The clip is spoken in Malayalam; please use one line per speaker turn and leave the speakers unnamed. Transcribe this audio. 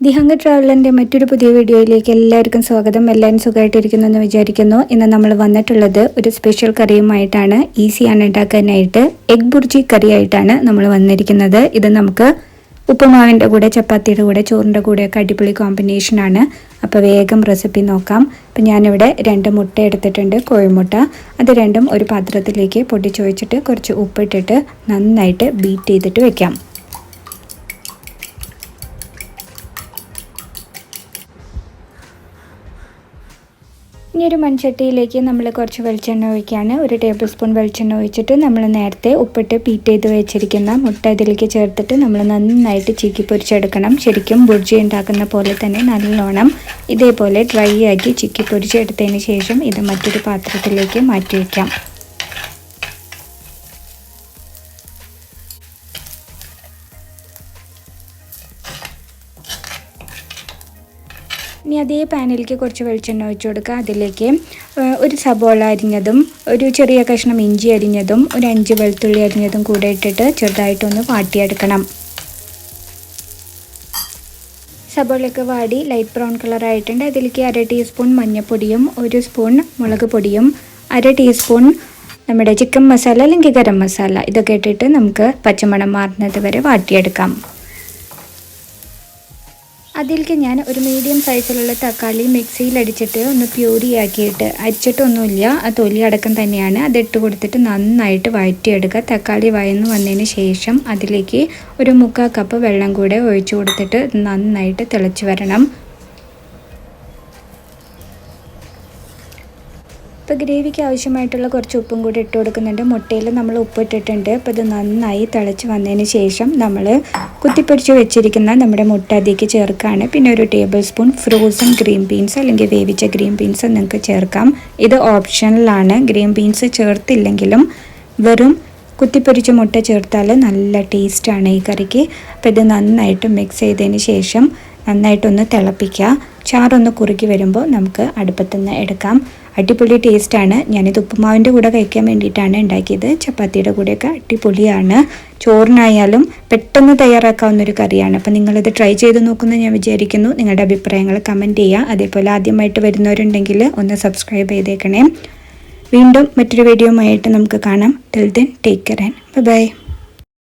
ദി ഹംഗർ ട്രാവലറിൻ്റെ മറ്റൊരു പുതിയ വീഡിയോയിലേക്ക് എല്ലാവർക്കും സ്വാഗതം. എല്ലാവരും സുഖമായിട്ടിരിക്കുന്നു എന്ന് വിചാരിക്കുന്നു. ഇന്ന് നമ്മൾ വന്നിട്ടുള്ളത് ഒരു സ്പെഷ്യൽ കറിയുമായിട്ടാണ്. ഈസിയാണ് ഉണ്ടാക്കാനായിട്ട്. എഗ് ബുർജി കറിയായിട്ടാണ് നമ്മൾ വന്നിരിക്കുന്നത്. ഇത് നമുക്ക് ഉപ്പുമാവിൻ്റെ കൂടെ, ചപ്പാത്തിയുടെ കൂടെ, ചോറിൻ്റെ കൂടെയൊക്കെ അടിപൊളി കോമ്പിനേഷനാണ്. അപ്പോൾ വേഗം റെസിപ്പി നോക്കാം. അപ്പോൾ ഞാനിവിടെ 2 മുട്ട എടുത്തിട്ടുണ്ട്, കോഴിമുട്ട. അത് രണ്ടും ഒരു പാത്രത്തിലേക്ക് പൊട്ടിച്ച് വെച്ചിട്ട് കുറച്ച് ഉപ്പിട്ടിട്ട് നന്നായിട്ട് ബീറ്റ് ചെയ്തിട്ട് വെക്കാം. ഇനി ഒരു മൺചട്ടിയിലേക്ക് നമ്മൾ കുറച്ച് വെളിച്ചെണ്ണ ഒഴിക്കുകയാണ്. 1 ടേബിൾ സ്പൂൺ വെളിച്ചെണ്ണ ഒഴിച്ചിട്ട് നമ്മൾ നേരത്തെ ഉപ്പിട്ട് ബീറ്റ് ചെയ്ത് വെച്ചിരിക്കുന്ന മുട്ട ഇതിലേക്ക് ചേർത്തിട്ട് നമ്മൾ നന്നായിട്ട് ചിക്കി പൊരിച്ചെടുക്കണം. ശരിക്കും ബുർജി ഉണ്ടാക്കുന്ന പോലെ തന്നെ നല്ലോണം ഇതേപോലെ ഡ്രൈ ആക്കി ചിക്കി പൊരിച്ചെടുത്തതിന് ശേഷം ഇത് മറ്റൊരു പാത്രത്തിലേക്ക് മാറ്റി വയ്ക്കാം. ഇനി അതേ പാനിലേക്ക് കുറച്ച് വെളിച്ചെണ്ണ ഒഴിച്ചു കൊടുക്കുക. അതിലേക്ക് ഒരു സബോള അരിഞ്ഞതും, ഒരു ചെറിയ കഷ്ണം ഇഞ്ചി അരിഞ്ഞതും, ഒരു 5 വെളുത്തുള്ളി അരിഞ്ഞതും കൂടെ ഇട്ടിട്ട് ചെറുതായിട്ടൊന്ന് വാട്ടിയെടുക്കണം. സബോളയൊക്കെ വാടി ലൈറ്റ് ബ്രൗൺ കളറായിട്ടുണ്ട്. അതിലേക്ക് 1/2 ടീസ്പൂൺ മഞ്ഞൾപ്പൊടിയും, 1 സ്പൂൺ മുളക് പൊടിയും, 1/2 ടീസ്പൂൺ നമ്മുടെ ചിക്കൻ മസാല അല്ലെങ്കിൽ ഗരം മസാല ഇതൊക്കെ ഇട്ടിട്ട് നമുക്ക് പച്ചമണം മാറുന്നത് വരെ വാട്ടിയെടുക്കാം. അതിലേക്ക് ഞാൻ ഒരു മീഡിയം സൈസിലുള്ള തക്കാളി മിക്സിയിലടിച്ചിട്ട് ഒന്ന് പ്യൂരി ആക്കിയിട്ട്, അരിച്ചിട്ടൊന്നുമില്ല, ആ തൊലി അടക്കം തന്നെയാണ്, അതിട്ട് കൊടുത്തിട്ട് നന്നായിട്ട് വഴറ്റിയെടുക്കുക. തക്കാളി വഴന്ന് വന്നതിന് ശേഷം അതിലേക്ക് ഒരു 3/4 കപ്പ് വെള്ളം കൂടെ ഒഴിച്ചു കൊടുത്തിട്ട് നന്നായിട്ട് തിളച്ച് വരണം. ഇപ്പോൾ ഗ്രേവിക്ക് ആവശ്യമായിട്ടുള്ള കുറച്ച് ഉപ്പും കൂടി ഇട്ട് കൊടുക്കുന്നുണ്ട്. മുട്ടയിൽ നമ്മൾ ഉപ്പിട്ടിട്ടുണ്ട്. അപ്പോൾ ഇത് നന്നായി തിളച്ച് വന്നതിന് ശേഷം നമ്മൾ കുത്തിപ്പൊരിച്ച് വെച്ചിരിക്കുന്ന നമ്മുടെ മുട്ട അതിലേക്ക് ചേർക്കുകയാണ്. പിന്നെ ഒരു table spoon frozen green beans അല്ലെങ്കിൽ വേവിച്ച ഗ്രീൻ ബീൻസ് നിങ്ങൾക്ക് ചേർക്കാം. ഇത് ഓപ്ഷണലാണ്. ഗ്രീൻ ബീൻസ് ചേർത്തില്ലെങ്കിലും വെറും കുത്തിപ്പൊരിച്ച മുട്ട ചേർത്താൽ നല്ല ടേസ്റ്റാണ് ഈ കറിക്ക്. അപ്പോൾ ഇത് നന്നായിട്ട് മിക്സ് ചെയ്തതിന് ശേഷം നന്നായിട്ടൊന്ന് തിളപ്പിക്കുക. ചാറൊന്ന് കുറുകി വരുമ്പോൾ നമുക്ക് അടുപ്പത്തുനിന്ന് എടുക്കാം. അടിപൊളി ടേസ്റ്റാണ്. ഞാനിത് ഉപ്പുമാവിൻ്റെ കൂടെ കഴിക്കാൻ വേണ്ടിയിട്ടാണ് ഉണ്ടാക്കിയത്. ചപ്പാത്തിയുടെ കൂടെയൊക്കെ അടിപൊളിയാണ്. ചോറിനായാലും പെട്ടെന്ന് തയ്യാറാക്കാവുന്നൊരു കറിയാണ്. അപ്പോൾ നിങ്ങളിത് ട്രൈ ചെയ്ത് നോക്കുമെന്ന് ഞാൻ വിചാരിക്കുന്നു. നിങ്ങളുടെ അഭിപ്രായങ്ങൾ കമൻറ്റ് ചെയ്യുക. അതേപോലെ ആദ്യമായിട്ട് വരുന്നവരുണ്ടെങ്കിൽ ഒന്ന് സബ്സ്ക്രൈബ് ചെയ്തേക്കണേ. വീണ്ടും മറ്റൊരു വീഡിയോയുമായിട്ട് നമുക്ക് കാണാം. Till then take care and by.